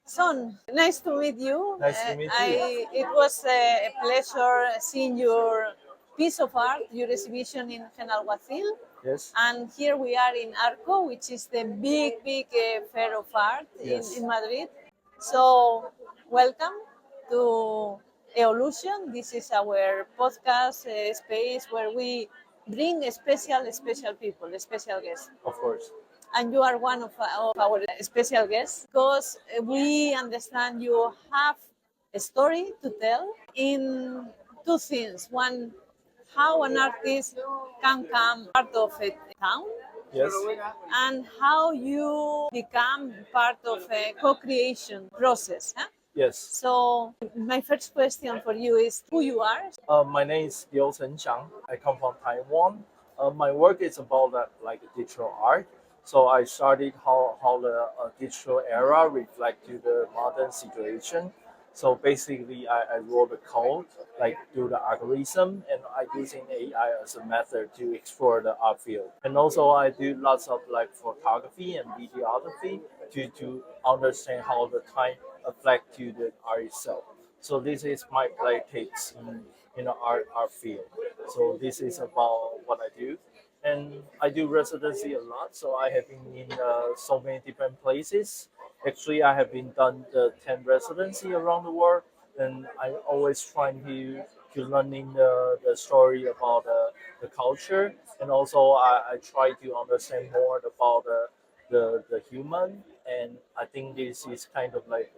Son, nice to meet you. Nice to meet you. It was a pleasure seeing your piece of art, your exhibition in Genalguacil. Yes. And here we are in Arco, which is the big fair of art Yes. in Madrid. So, welcome to Eoh-lution. This is our podcast space where we bring special people, special guests. Of course. And you are one of our special guests because we understand you have a story to tell in two things. One, how an artist can come part of a town, Yes. and how you become part of a co-creation process. Huh? Yes. So my first question for you is who you are. My name is Eoh-lution Shawn. I come from Taiwan. My work is about like digital art. So I studied how the digital era reflect to the modern situation. So basically, I wrote the code, like do the algorithm, and I using AI as a method to explore the art field. And also I do lots of like photography and videography to understand how the time affect to the art itself. So this is my politics in the art field. So this is about what I do, and I do residency a lot. So I have been in so many different places. Actually, I have been done the 10 residency around the world, and I always trying to learning the story about the culture, and also I try to understand more about the human, and I think this is kind of like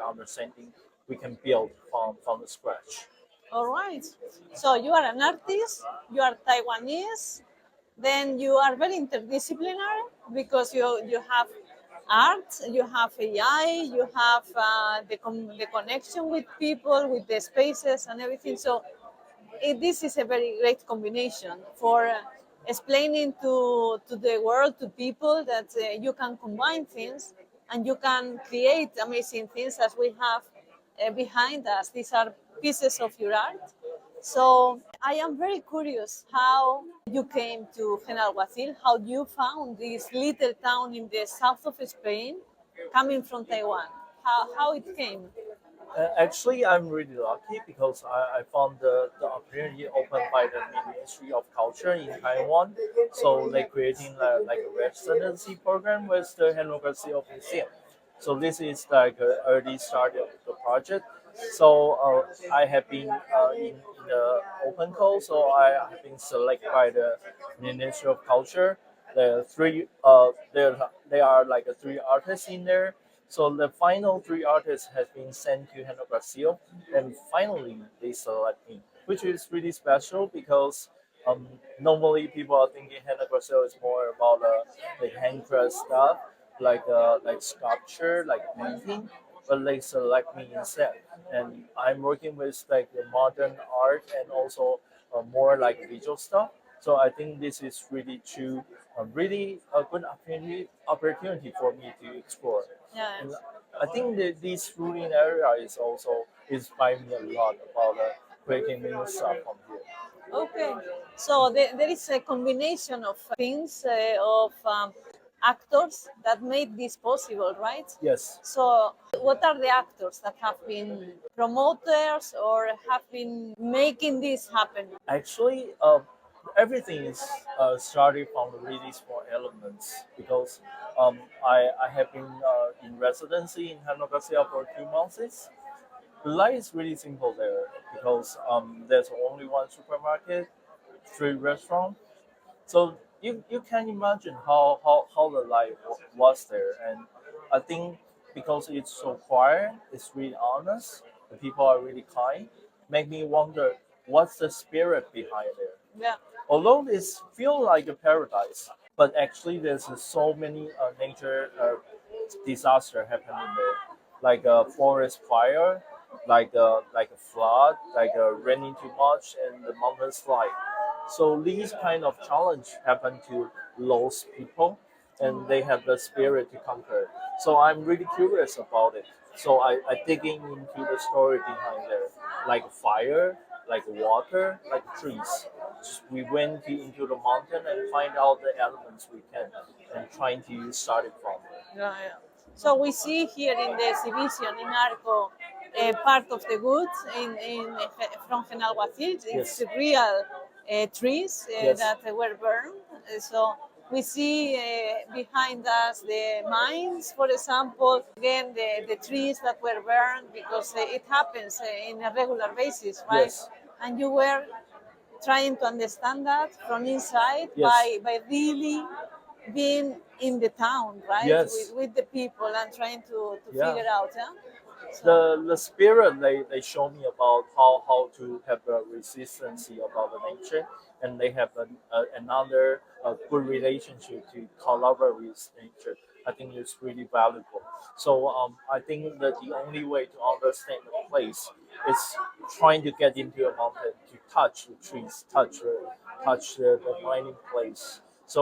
understanding we can build from the scratch. All right. So you are an artist, you are Taiwanese, then you are very interdisciplinary because you have art, you have AI, you have the connection with people, with the spaces and everything. So this is a very great combination for explaining to the world, to people, that you can combine things and you can create amazing things as we have behind us. These are pieces of your art. So I am very curious how you came to Genalguacil, how you found this little town in the south of Spain, coming from Taiwan. How it came? Actually, I'm really lucky because I found the opportunity opened by the Ministry of Culture in Taiwan. So they creating like a residency program with the Hanover Seal Museum. So this is like an early start of the project. So I have been in the open call. So I have been selected by the Ministry of Culture. There are like three artists in there, so the final three artists has been sent to Hano Brazil, and finally they select me, which is really special because um, normally people are thinking Hano Brazil is more about the handcraft stuff, like sculpture, like painting, but they select me instead. And I'm working with like the modern art and also more like visual stuff. So I think this is really true, really a good opportunity for me to explore. Yeah. And I think that this ruling area is also inspiring me a lot about creating new stuff from here. Okay, so there is a combination of things of actors that made this possible, right? Yes. So, what are the actors that have been promoters or have been making this happen? Actually, everything is started from the really small elements because I have been in residency in Hannover for 2 months. The life is really simple there because there's only one supermarket, three restaurants. So you can imagine how the life was there. And I think because it's so quiet, it's really honest, the people are really kind, make me wonder what's the spirit behind there. Yeah. Although this feel like a paradise, but actually there's so many nature disaster happening there, like a forest fire, like a flood, like raining too much, and the mountain slide. So these kind of challenge happen to those people, and they have the spirit to conquer. So I'm really curious about it. So I digging into the story behind there, like fire, like water, like trees. We went into the mountain and find out the elements we can, and trying to start it from there. Yeah, yeah. So we see here in the exhibition in Arco part of the goods from Genalguacil. It's Yes. real trees Yes. that were burned. So we see behind us the mines, for example, again the trees that were burned because it happens in a regular basis, right? Yes. And you were trying to understand that from inside Yes. by really being in the town, right, Yes. with the people and trying to Yeah. figure out. Yeah? So, The spirit they show me about how to have a resistance about the nature, and they have another good relationship to collaborate with nature. I think it's really valuable. So I think that the only way to understand the place is trying to get into a mountain, to touch the trees, touch the mining place. So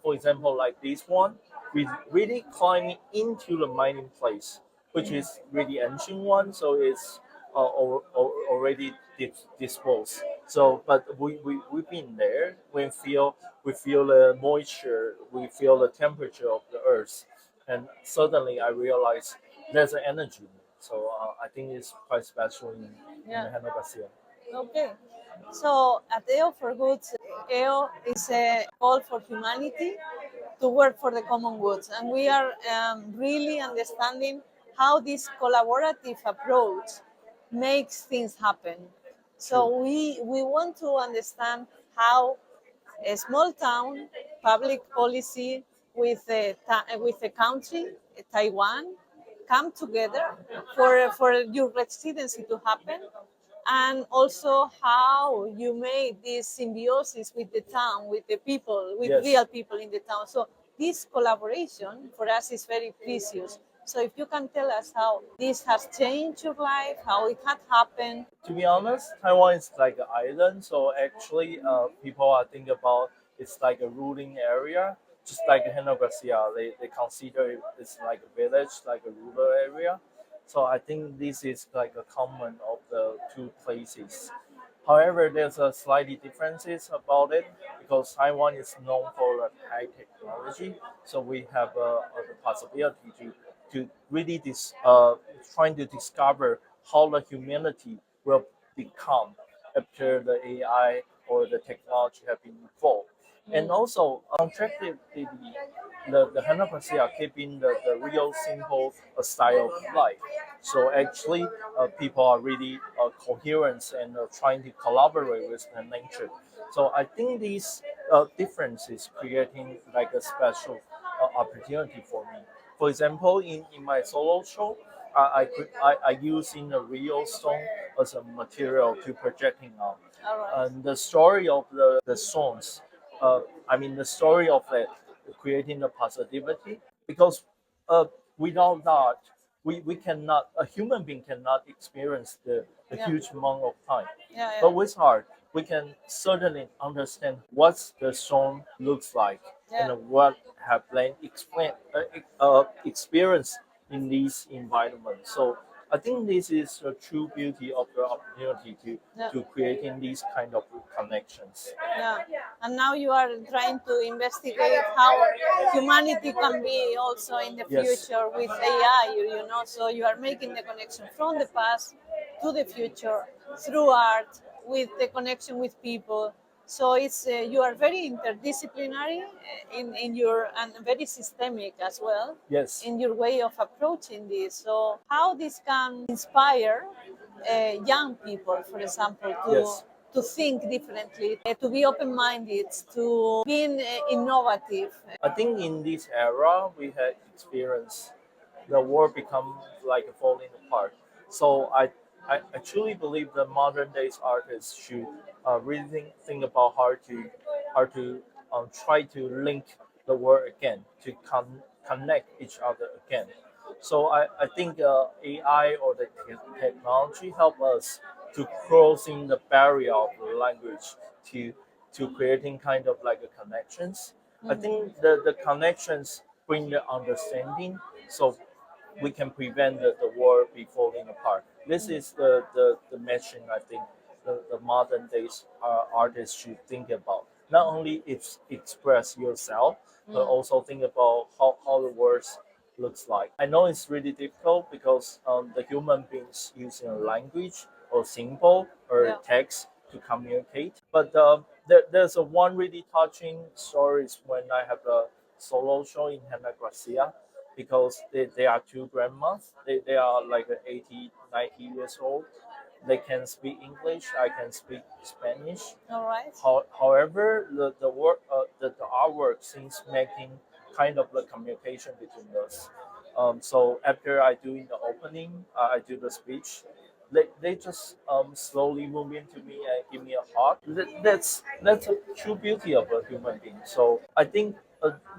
for example, like this one, we really climbing into the mining place, which is really ancient one, so it's already disposed. So, but we've been there. We feel the moisture, we feel the temperature of the earth, and suddenly I realized there's an energy. So I think it's quite special in yeah. the Hanogasia. Okay. So at Eoh-for-Good, Eoh is a call for humanity to work for the common goods. And we are really understanding how this collaborative approach makes things happen. True. So we want to understand how a small town public policy with a country, Taiwan, come together for your residency to happen, and also how you made this symbiosis with the town, with the people, with Yes. real people in the town. So this collaboration for us is very precious. So if you can tell us how this has changed your life, how it had happened. To be honest, Taiwan is like an island, so actually, people are thinking about it's like a ruling area, just like Henry Garcia. They consider it's like a village, like a rural area. So I think this is like a common of the two places. However, there's a slightly differences about it because Taiwan is known for high technology, so we have the possibility to really trying to discover how the humanity will become after the AI or the technology have been evolved. And also, contracted the Hanapasi are keeping the real simple style of life. So actually, people are really coherent and trying to collaborate with the nature. So I think these differences creating like a special opportunity for me. For example, in my solo show, I using a real stone as a material to projecting on. All right. And the story of the songs, I mean the story of it, creating the positivity, because uh, without that, we cannot, a human being cannot experience the Yeah. huge amount of time. Yeah, But yeah. with art, we can certainly understand what the song looks like and Yeah. what have been experienced in these environments. So I think this is the true beauty of the opportunity Yeah. to creating these kind of connections. Yeah. And now you are trying to investigate how humanity can be also in the Yes. future with AI, So you are making the connection from the past to the future through art, with the connection with people. So it's you are very interdisciplinary in your and very systemic as well Yes. in your way of approaching this. So how this can inspire young people, for example, Yes. to think differently, to be open-minded, to being innovative. I think in this era we had experienced the world become like falling apart. So I truly believe the modern days artists should really think about how to try to link the world again, to connect each other again. So I think AI or the technology help us to crossing the barrier of the language to creating kind of like a connections. I think the connections bring the understanding, so we can prevent the world be falling apart. This is the mission I think the modern days artists should think about. Not only express yourself, but also think about how the world looks like. I know it's really difficult because the human beings using a language or symbol or Yeah. text to communicate. But there's a one really touching story is when I have a solo show in Hannah Gracia because they are two grandmas. They are like 80, 90 years old. They can speak English. I can speak Spanish. All right. However, the artwork seems making kind of the communication between us. So after I do in the opening, I do the speech. They just slowly move into me and give me a hug. That's a true beauty of a human being. So I think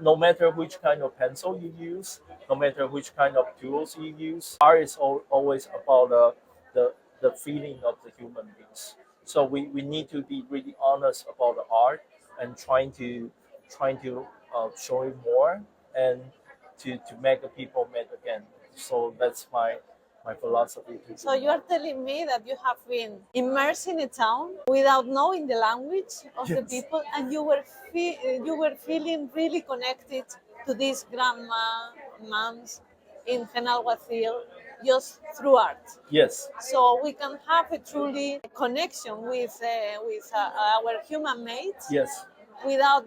no matter which kind of pencil you use, no matter which kind of tools you use, art is always about the the feeling of the human beings. So we need to be really honest about the art and trying to show it more and to make the people mad again. So that's my philosophy to So you are telling me that you have been immersed in a town without knowing the language of the yes people, and you were feeling really connected to these grandma moms in Genalguacil just through art. yes So we can have a truly connection with our human mates yes without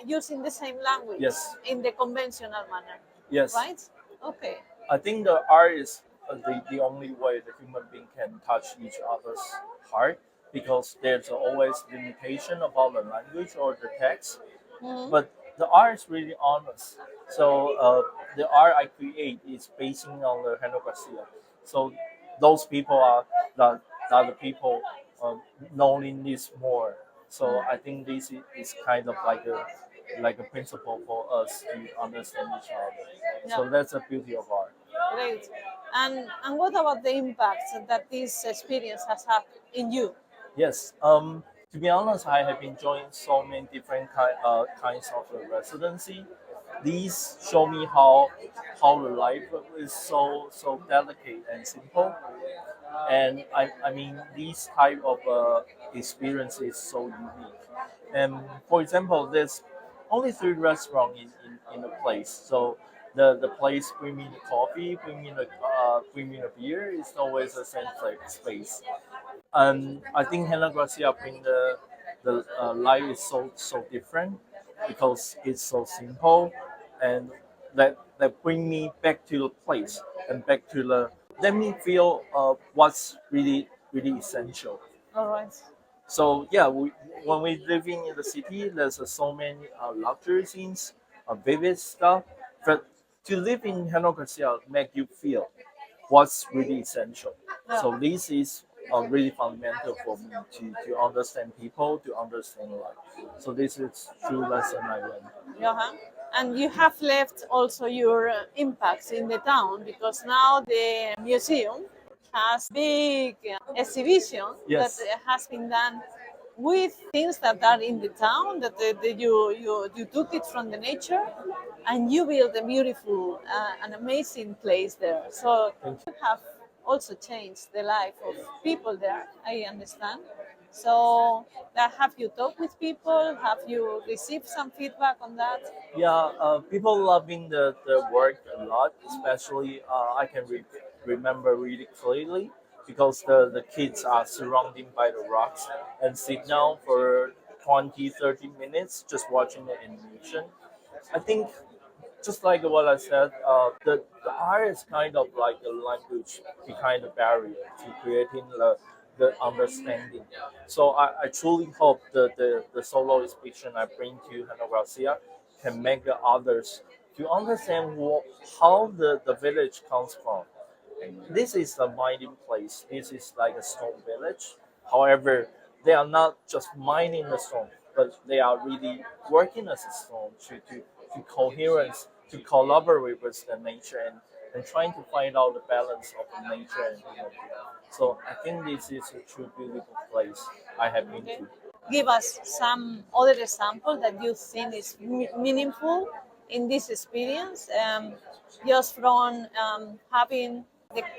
using the same language yes in the conventional manner, yes. right? Okay. I think the art is the only way the human being can touch each other's heart because there's always limitation about the language or the text. Mhm. But the art is really honest. So the art I create is basing on the Henogracia. So those people are the people knowing this more. So I think this is kind of like a principle for us to understand each other. Yeah. So that's the beauty of art. Great. And what about the impact that this experience has had in you? Yes. To be honest, I have been joining so many different kinds of residency. These show me how the life is so delicate and simple. And I mean, these type of experience is so unique. And for example, there's only three restaurants in the place. So the place bring me the coffee, bring me the beer. It's always the same space. And I think Hannah Gracia bring the life is so different because it's so simple, and that bring me back to the place and back to the let me feel what's really essential. All right. So yeah, when we living in the city, there's so many luxury things, vivid stuff, but to live in Hannah Gracia make you feel what's really essential. Yeah. So this is really fundamental for me to understand people, to understand life. So this is true lesson I learned. Uh-huh. And you have left also your impacts in the town because now the museum has big exhibition that Yes. has been done with things that are in the town that you took it from the nature and you built a beautiful an amazing place there. So Thank you have also changed the life of people there, I understand. So that have you talked with people? Have you received some feedback on that? Yeah, people loving the work a lot, especially I can remember really clearly because the kids are surrounded by the rocks and sit down for 20, 30 minutes just watching the animation. I think just like what I said, the art is kind of like the language behind the barrier to creating the understanding. So I truly hope the solo exhibition I bring to Hannah Garcia can make the others to understand how the village comes from. This is a mining place. This is like a stone village. However, they are not just mining the stone, but they are really working as a stone to coherence, to collaborate with the nature and trying to find out the balance of the nature and human being. So I think this is a true beautiful place I have been Okay. to. Give us some other example that you think is meaningful in this experience, just from having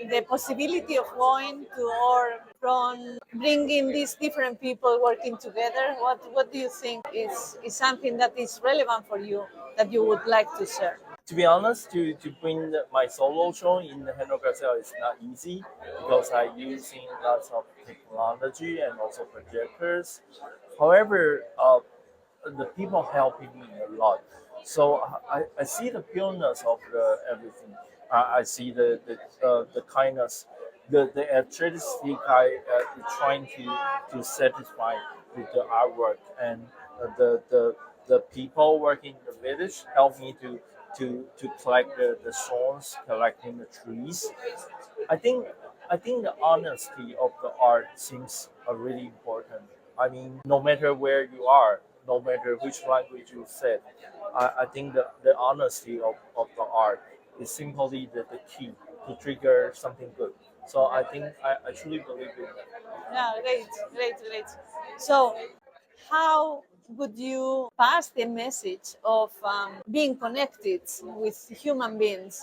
the possibility of going to or from bringing these different people working together. What do you think is something that is relevant for you that you would like to share? To be honest, to bring my solo show in the Henry Garcelle is not easy because I using lots of technology and also projectors. However, the people helping me a lot. So I see the pureness of the everything. I see the kindness, the artistic I trying to satisfy with the artwork and the people working in the village help me to collect the stones, collecting the trees. I think I think the honesty of the art seems really important. I mean, no matter where you are, no matter which language you said, I think the honesty of the art is simply the key to trigger something good. So I think I truly believe in that. Yeah, great, great, great. So, how would you pass the message of being connected with human beings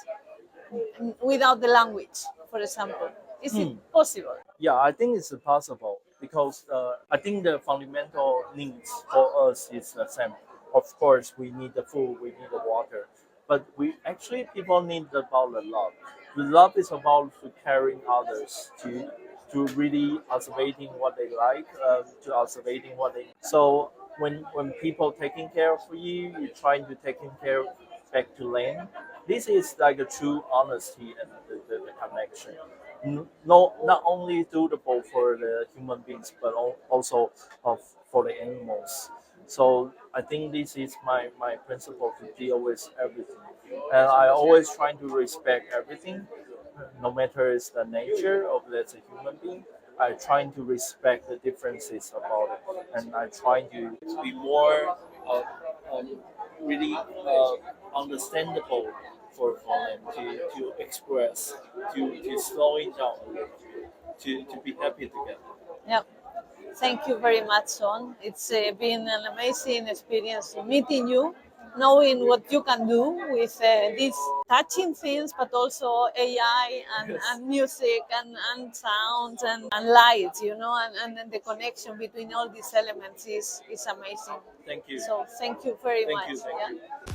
without the language, for example? Is it Hmm. possible? Yeah, I think it's possible because I think the fundamental needs for us is the same. Of course, we need the food, we need the water, but we actually people need about the love. The love is about to caring others, to really observing what they like, to observing what they. So when people taking care of you, you're trying to taking care back to land. This is like a true honesty and the connection. No, not only suitable for the human beings, but also for the animals. So I think this is my principle to deal with everything, and I always try to respect everything, no matter it's the nature of that's a human being. I try to respect the differences about it, and I try to be more um, really understandable for them to express, to slow it down a little, to be happy together. Yeah. Thank you very much, Sean. It's been an amazing experience meeting you, knowing what you can do with these touching things, but also AI Yes. and music and sound and light, and the connection between all these elements is amazing. Thank you. So thank you very Thank much. you. Thank Yeah. you.